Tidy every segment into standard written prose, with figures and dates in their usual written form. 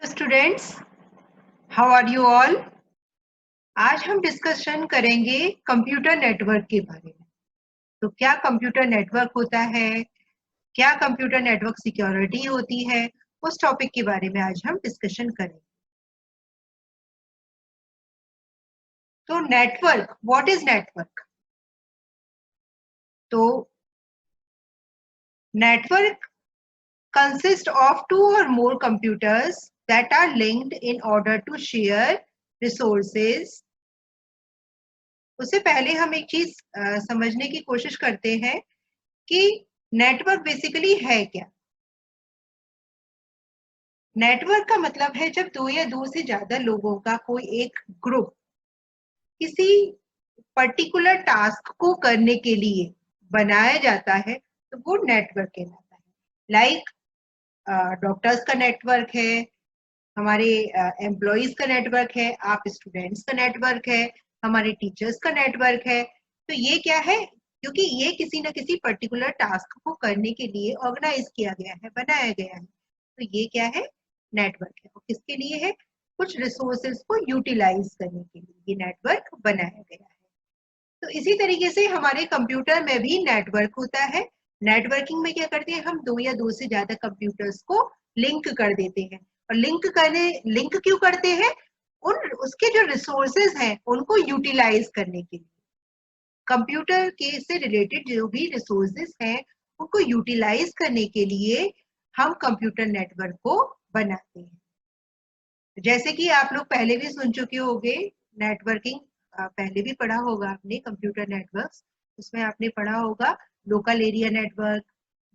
Students, how are you all. आज हम discussion करेंगे कंप्यूटर नेटवर्क के बारे में। तो क्या कंप्यूटर नेटवर्क होता है, क्या कंप्यूटर नेटवर्क सिक्योरिटी होती है, उस टॉपिक के बारे में आज हम डिस्कशन करेंगे। तो नेटवर्क, व्हाट इज नेटवर्क? तो network consists of two or more computers that are linked in order to share resources। उससे पहले हम एक चीज समझने की कोशिश करते हैं कि नेटवर्क बेसिकली है क्या। नेटवर्क का मतलब है जब दो या दो से ज्यादा लोगों का कोई एक ग्रुप किसी पर्टिकुलर टास्क को करने के लिए बनाया जाता है तो वो नेटवर्क कहलाता है। लाइक डॉक्टर्स का नेटवर्क है, हमारे एम्प्लॉयज का नेटवर्क है, आप स्टूडेंट्स का नेटवर्क है, हमारे टीचर्स का नेटवर्क है। तो ये क्या है? क्योंकि ये किसी ना किसी पर्टिकुलर टास्क को करने के लिए ऑर्गेनाइज किया गया है, बनाया गया है। तो ये क्या है? नेटवर्क है। और किसके लिए है? कुछ रिसोर्सेज को यूटिलाइज करने के लिए ये नेटवर्क बनाया गया है। तो इसी तरीके से हमारे कंप्यूटर में भी नेटवर्क होता है। नेटवर्किंग में क्या करते हैं? हम दो या दो से ज्यादा कंप्यूटर्स को लिंक कर देते हैं। और लिंक क्यों करते हैं? उन उसके जो रिसोर्सेज हैं उनको यूटिलाइज करने के लिए। कंप्यूटर के से रिलेटेड जो भी रिसोर्सेज हैं उनको यूटिलाइज करने के लिए हम कंप्यूटर नेटवर्क को बनाते हैं। जैसे कि आप लोग पहले भी सुन चुके होंगे नेटवर्किंग, पहले भी पढ़ा होगा आपने कंप्यूटर नेटवर्क्स। उसमें आपने पढ़ा होगा local area network,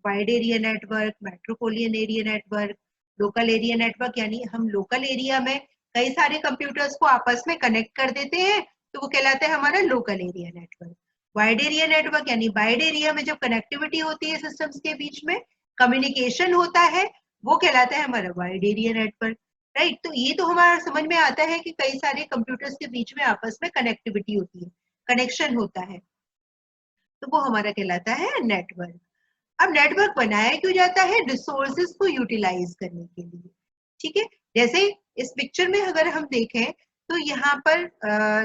wide area network, metropolitan area network. Local area network यानी हम लोकल एरिया में कई सारे कंप्यूटर्स को आपस में कनेक्ट कर देते हैं तो वो कहलाता है हमारा local area network. Wide area network यानी वाइड एरिया में जब कनेक्टिविटी होती है सिस्टम्स के बीच में, कम्युनिकेशन होता है, वो कहलाता है हमारा वाइड एरिया नेटवर्क। राइट, तो ये तो हमारा समझ में आता है कि कई सारे कंप्यूटर्स के बीच में आपस में कनेक्टिविटी होती है, कनेक्शन होता है, तो वो हमारा कहलाता है नेटवर्क। अब नेटवर्क बनाया क्यों जाता है? रिसोर्सेज को यूटिलाइज करने के लिए। ठीक है, जैसे इस पिक्चर में अगर हम देखें तो यहाँ पर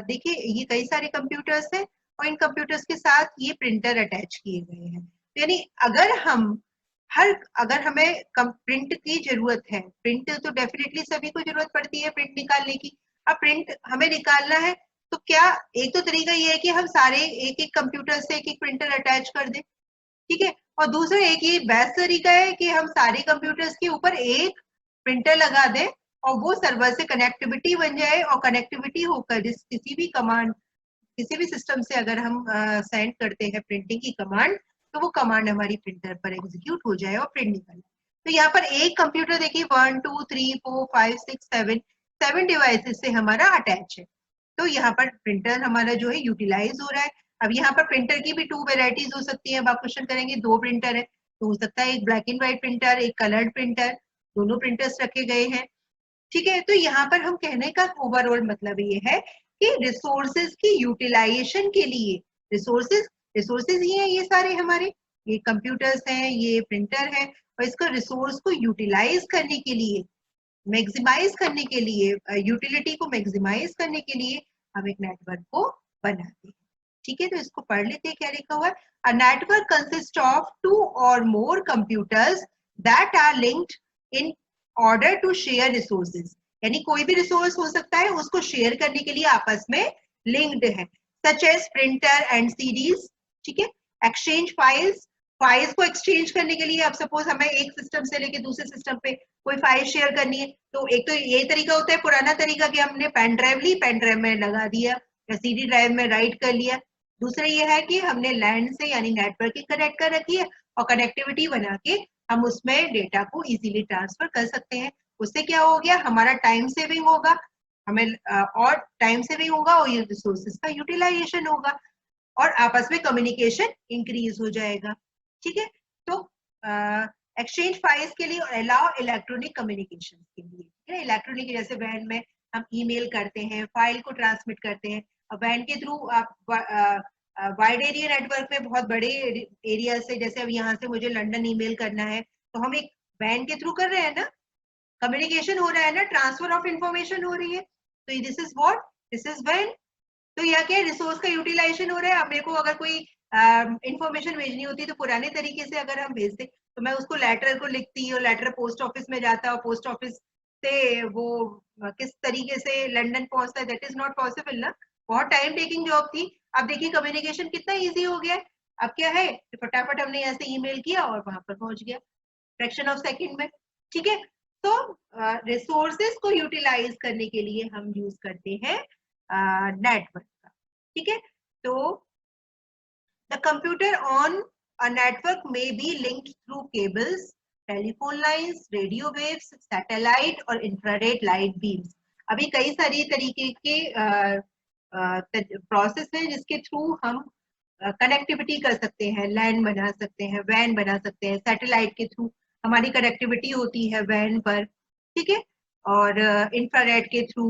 देखिए ये कई सारे कंप्यूटर्स हैं और इन कंप्यूटर्स के साथ ये प्रिंटर अटैच किए गए हैं। यानी अगर हमें प्रिंट की जरूरत है, प्रिंट तो डेफिनेटली सभी को जरूरत पड़ती है प्रिंट निकालने की। अब प्रिंट हमें निकालना है तो क्या एक तो तरीका ये है कि हम सारे एक एक कंप्यूटर से एक एक प्रिंटर अटैच कर दें, ठीक है। और दूसरा एक ये बेस्ट तरीका है कि हम सारे कंप्यूटर्स के ऊपर एक प्रिंटर लगा दें और वो सर्वर से कनेक्टिविटी बन जाए और कनेक्टिविटी होकर किसी भी कमांड, किसी भी सिस्टम से अगर हम सेंड करते हैं प्रिंटिंग की कमांड तो वो कमांड हमारी प्रिंटर पर एग्जीक्यूट हो जाए और प्रिंट निकले। तो यहाँ पर एक कंप्यूटर देखिए 1 2 3 4 5 6 7 डिवाइसेस से हमारा अटैच है। तो यहाँ पर प्रिंटर हमारा जो है यूटिलाइज हो रहा है। अब यहाँ पर प्रिंटर की भी 2 वेराइटीज हो सकती है। अब आप क्वेश्चन करेंगे 2 प्रिंटर है तो हो सकता है एक ब्लैक एंड व्हाइट प्रिंटर, एक कलर्ड प्रिंटर, दोनों प्रिंटर्स रखे गए हैं। ठीक है, तो यहाँ पर हम कहने का ओवरऑल मतलब ये है कि रिसोर्सेज की यूटिलाइजेशन के लिए, रिसोर्सेज ही है ये सारे हमारे, ये कंप्यूटर्स हैं, ये प्रिंटर है, और इसका रिसोर्स को यूटिलाइज करने के लिए, मैक्सिमाइज करने के लिए, यूटिलिटी को मैक्सिमाइज करने के लिए हम एक नेटवर्क को बनाते हैं। ठीक है, तो इसको पढ़ लेते हैं क्या लिखा हुआ है। अ नेटवर्क कंसिस्ट ऑफ 2 और more computers that are linked in order to share resources. यानी कोई भी रिसोर्स हो सकता है, उसको शेयर करने के लिए आपस में लिंक्ड है, such as printer and CDs. ठीक है, एक्सचेंज फाइल्स, फाइल्स को एक्सचेंज करने के लिए, अब सपोज हमें एक सिस्टम से लेके दूसरे सिस्टम पे कोई फाइल शेयर करनी है तो एक तो ये तरीका होता है पुराना तरीका कि हमने पेन ड्राइव ली, पेन ड्राइव में लगा दिया या सीडी ड्राइव में राइट कर लिया। दूसरा ये है कि हमने लैंड से यानी नेटवर्क कनेक्ट कर रखी है और कनेक्टिविटी बना के हम उसमें डेटा को इजीली ट्रांसफर कर सकते हैं। उससे क्या हो गया? हमारा टाइम सेविंग होगा, हमें और टाइम सेविंग होगा और ये रिसोर्सेज का यूटिलाइजेशन होगा और आपस में कम्युनिकेशन इंक्रीज हो जाएगा। ठीक है, तो एक्सचेंज फाइल्स के लिए और अलाउ इलेक्ट्रॉनिक कम्युनिकेशन के लिए, इलेक्ट्रॉनिक जैसे वैन में हम ईमेल करते हैं, फाइल को ट्रांसमिट करते हैं, और वैन के थ्रू आप वाइड एरिया नेटवर्क में बहुत बड़े एरिया से, जैसे अब यहाँ से मुझे लंदन ईमेल करना है तो हम एक वैन के थ्रू कर रहे हैं ना, कम्युनिकेशन हो रहा है ना, ट्रांसफर ऑफ इंफॉर्मेशन हो रही है, तो this is what, this is when. तो यहाँ क्या रिसोर्स का यूटिलाइजेशन हो रहा है। अब मेरे को अगर कोई इंफॉर्मेशन भेजनी होती तो पुराने तरीके से अगर हम भेजते तो मैं उसको लेटर को लिखती और लेटर पोस्ट ऑफिस में जाता और पोस्ट ऑफिस से वो किस तरीके से लंदन पहुंचता है, दैट इज नॉट पॉसिबल ना, बहुत टाइम टेकिंग जॉब थी। अब देखिए कम्युनिकेशन कितना इजी हो गया है। अब क्या है कि फटाफट हमने यहाँ से ईमेल किया और वहां पर पहुंच गया फ्रैक्शन ऑफ सेकंड में। ठीक है, तो रिसोर्सेज को यूटिलाइज करने के लिए हम यूज करते हैं नेटवर्क का। ठीक है, तो the computer on a network में be linked through cables, telephone lines, radio waves, satellite और इंफ्रारेड लाइट बीम्स। अभी कई सारी तरीके के प्रोसेस है जिसके थ्रू हम कनेक्टिविटी कर सकते हैं, लैंड बना सकते हैं, वैन बना सकते हैं, सैटेलाइट के थ्रू हमारी कनेक्टिविटी होती है वैन पर। ठीक है, और इंफ्रारेड के थ्रू,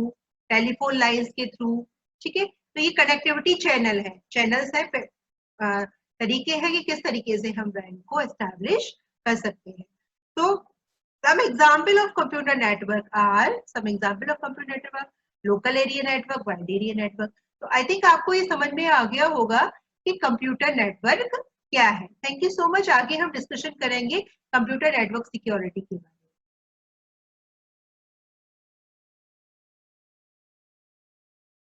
टेलीफोन लाइंस के थ्रू। ठीक है, तो ये कनेक्टिविटी चैनल है, चैनल्स है, तरीके हैं कि किस तरीके से हम वैन को एस्टैब्लिश कर सकते हैं। तो some example of computer network are some example of computer network, local area network, wide area network। तो आई थिंक आपको ये समझ में आ गया होगा कि कंप्यूटर नेटवर्क क्या है। Thank you so much. आगे हम डिस्कशन करेंगे कंप्यूटर नेटवर्क सिक्योरिटी के बारे में।